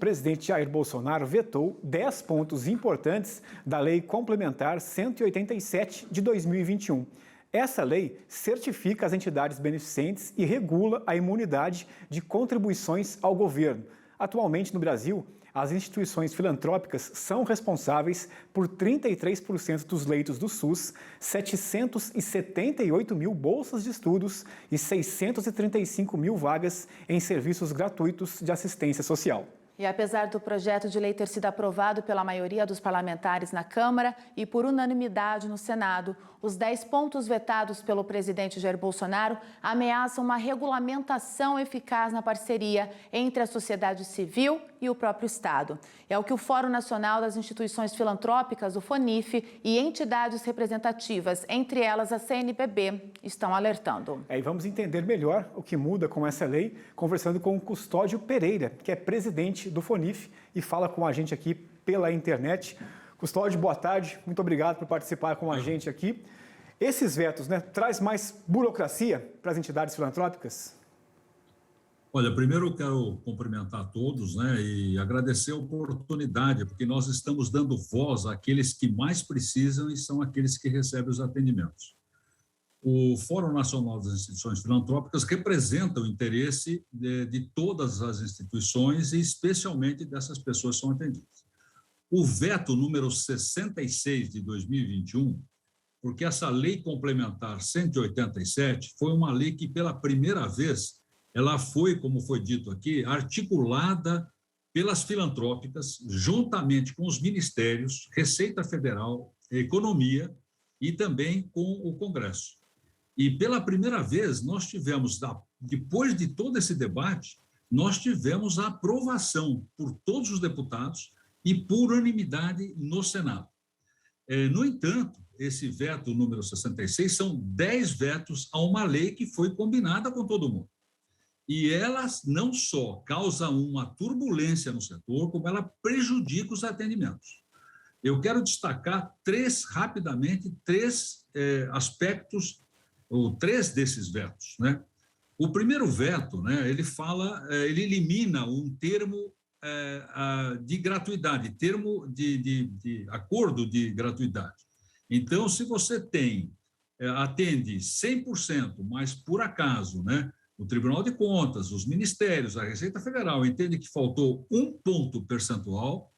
presidente Jair Bolsonaro vetou 10 pontos importantes da Lei Complementar 187 de 2021. Essa lei certifica as entidades beneficentes e regula a imunidade de contribuições ao governo. Atualmente, no Brasil, as instituições filantrópicas são responsáveis por 33% dos leitos do SUS, 778 mil bolsas de estudos e 635 mil vagas em serviços gratuitos de assistência social. E apesar do projeto de lei ter sido aprovado pela maioria dos parlamentares na Câmara e por unanimidade no Senado, os 10 pontos vetados pelo presidente Jair Bolsonaro ameaçam uma regulamentação eficaz na parceria entre a sociedade civil e o próprio Estado. É o que o Fórum Nacional das Instituições Filantrópicas, o FONIF, e entidades representativas, entre elas a CNBB, estão alertando. E vamos entender melhor o que muda com essa lei, conversando com o Custódio Pereira, que é presidente do FONIF e fala com a gente aqui pela internet. Custódio, boa tarde, muito obrigado por participar com a gente aqui. Esses vetos, traz mais burocracia para as entidades filantrópicas? Olha, primeiro eu quero cumprimentar a todos, e agradecer a oportunidade, porque nós estamos dando voz àqueles que mais precisam e são aqueles que recebem os atendimentos. O Fórum Nacional das Instituições Filantrópicas representa o interesse de todas as instituições e especialmente dessas pessoas que são atendidas. O veto número 66 de 2021, porque essa lei complementar 187 foi uma lei que pela primeira vez ela foi, como foi dito aqui, articulada pelas filantrópicas, juntamente com os ministérios, Receita Federal, Economia e também com o Congresso. E pela primeira vez nós tivemos, depois de todo esse debate, nós tivemos a aprovação por todos os deputados e por unanimidade no Senado. No entanto, esse veto número 66 são 10 vetos a uma lei que foi combinada com todo mundo. E elas não só causam uma turbulência no setor, como ela prejudica os atendimentos. Eu quero destacar rapidamente três aspectos, ou 3 desses vetos. O primeiro veto, ele elimina um termo de gratuidade, termo de acordo de gratuidade. Então, se você atende 100%, mas por acaso, o Tribunal de Contas, os ministérios, a Receita Federal entende que faltou 1 ponto percentual,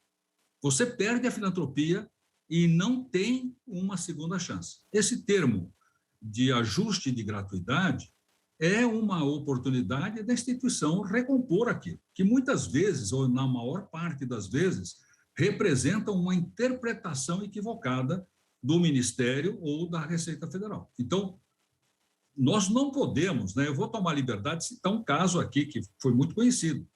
você perde a filantropia e não tem uma segunda chance. Esse termo de ajuste de gratuidade é uma oportunidade da instituição recompor aquilo, que muitas vezes, ou na maior parte das vezes, representa uma interpretação equivocada do Ministério ou da Receita Federal. Então, nós não podemos, eu vou tomar a liberdade de citar um caso aqui que foi muito conhecido.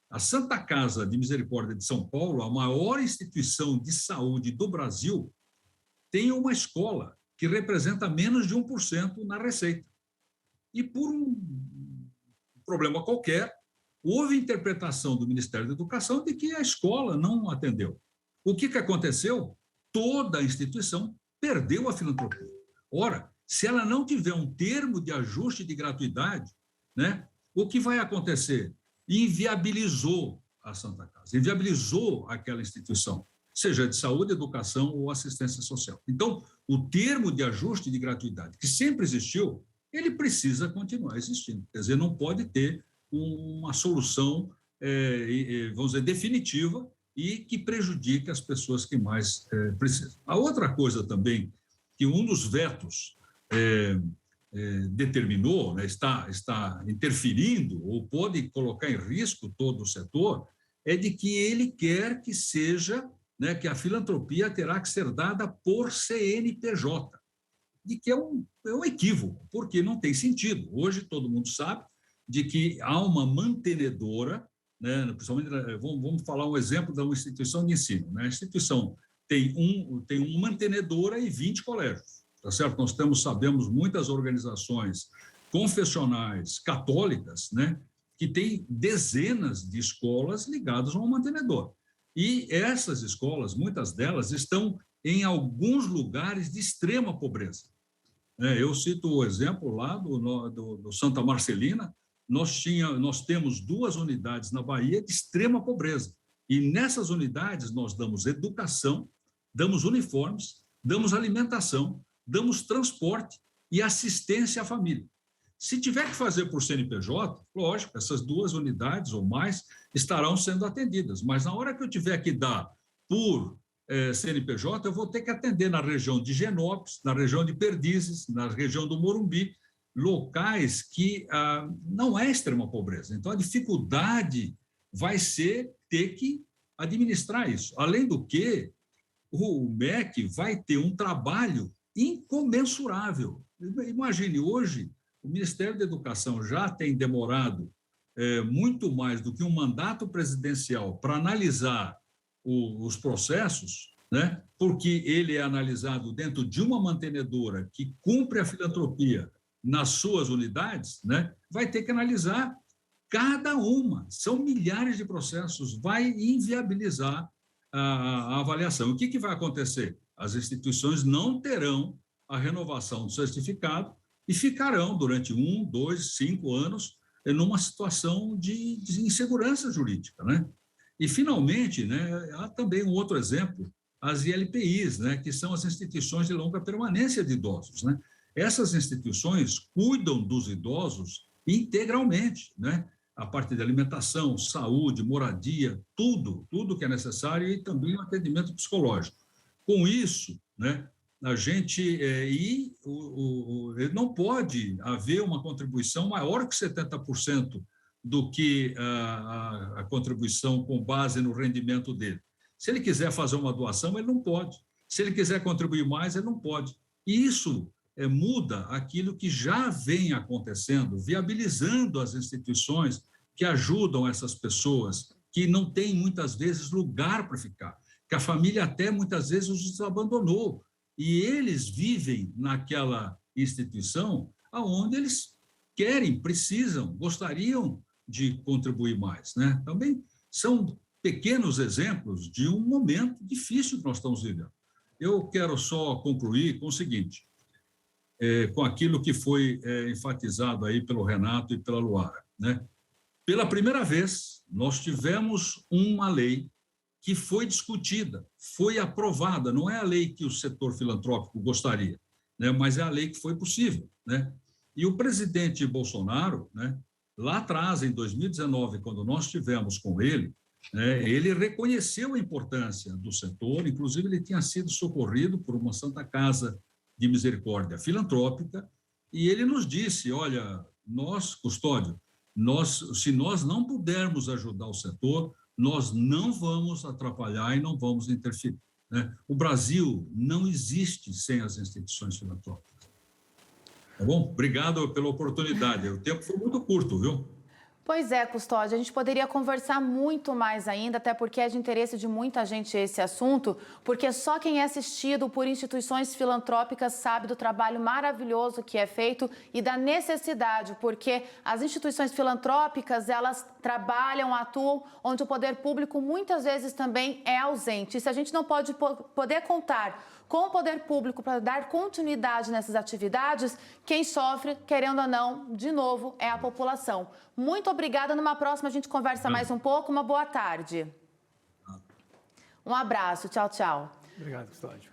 A Santa Casa de Misericórdia de São Paulo, a maior instituição de saúde do Brasil, tem uma escola que representa menos de 1% na receita. E por um problema qualquer, houve interpretação do Ministério da Educação de que a escola não atendeu. O que aconteceu? Toda a instituição perdeu a filantropia. Ora, se ela não tiver um termo de ajuste de gratuidade, o que vai acontecer? Inviabilizou a Santa Casa, inviabilizou aquela instituição, seja de saúde, educação ou assistência social. Então, o termo de ajuste de gratuidade, que sempre existiu, ele precisa continuar existindo. Quer dizer, não pode ter uma solução, vamos dizer, definitiva e que prejudique as pessoas que mais precisam. A outra coisa também, que um dos vetos determinou, está interferindo ou pode colocar em risco todo o setor, é de que ele quer que seja, que a filantropia terá que ser dada por CNPJ, de que é um equívoco, porque não tem sentido. Hoje todo mundo sabe de que há uma mantenedora, principalmente, vamos falar um exemplo de uma instituição de ensino. A instituição tem uma mantenedora e 20 colégios. Tá certo? Nós sabemos muitas organizações confessionais católicas, que têm dezenas de escolas ligadas a um mantenedor. E essas escolas, muitas delas, estão em alguns lugares de extrema pobreza. Eu cito o exemplo lá do Santa Marcelina, nós temos 2 unidades na Bahia de extrema pobreza. E nessas unidades nós damos educação, damos uniformes, damos alimentação, damos transporte e assistência à família. Se tiver que fazer por CNPJ, lógico, essas 2 unidades ou mais estarão sendo atendidas, mas na hora que eu tiver que dar por CNPJ, eu vou ter que atender na região de Higienópolis, na região de Perdizes, na região do Morumbi, locais que não é extrema pobreza. Então, a dificuldade vai ser ter que administrar isso. Além do que, o MEC vai ter um trabalho incomensurável. Imagine, hoje, o Ministério da Educação já tem demorado muito mais do que um mandato presidencial para analisar os processos, né? Porque ele é analisado dentro de uma mantenedora que cumpre a filantropia nas suas unidades, né? Vai ter que analisar cada uma. São milhares de processos, vai inviabilizar a avaliação. O que vai acontecer? As instituições não terão a renovação do certificado e ficarão durante 1, 2, 5 anos numa situação de insegurança jurídica, né? E, finalmente, né, há também um outro exemplo, as ILPIs, né, que são as instituições de longa permanência de idosos, né? Essas instituições cuidam dos idosos integralmente, né? A parte de alimentação, saúde, moradia, tudo que é necessário e também o atendimento psicológico. Com isso, né, a gente não pode haver uma contribuição maior que 70% do que a contribuição com base no rendimento dele. Se ele quiser fazer uma doação, ele não pode. Se ele quiser contribuir mais, ele não pode. E isso muda aquilo que já vem acontecendo, viabilizando as instituições que ajudam essas pessoas que não têm, muitas vezes, lugar para ficar, que a família até, muitas vezes, os abandonou. E eles vivem naquela instituição onde eles querem, precisam, gostariam de contribuir mais, né? Também são pequenos exemplos de um momento difícil que nós estamos vivendo. Eu quero só concluir com o seguinte, com aquilo que foi enfatizado aí pelo Renato e pela Luara, né? Pela primeira vez, nós tivemos uma lei que foi discutida, foi aprovada, não é a lei que o setor filantrópico gostaria, né? Mas é a lei que foi possível, né? E o presidente Bolsonaro, né, lá atrás, em 2019, quando nós estivemos com ele, né, ele reconheceu a importância do setor, inclusive ele tinha sido socorrido por uma Santa Casa de Misericórdia filantrópica, e ele nos disse, olha, nós, Custódio, se nós não pudermos ajudar o setor, nós não vamos atrapalhar e não vamos interferir, né? O Brasil não existe sem as instituições filantrópicas. Tá bom? Obrigado pela oportunidade. O tempo foi muito curto, viu? Pois é, Custódio, a gente poderia conversar muito mais ainda, até porque é de interesse de muita gente esse assunto, porque só quem é assistido por instituições filantrópicas sabe do trabalho maravilhoso que é feito e da necessidade, porque as instituições filantrópicas, elas trabalham, atuam onde o poder público muitas vezes também é ausente. E se a gente não pode poder contar com o poder público para dar continuidade nessas atividades, quem sofre, querendo ou não, de novo, é a população. Muito obrigada. Numa próxima a gente conversa mais um pouco. Uma boa tarde. Um abraço. Tchau, tchau. Obrigado, Custódio.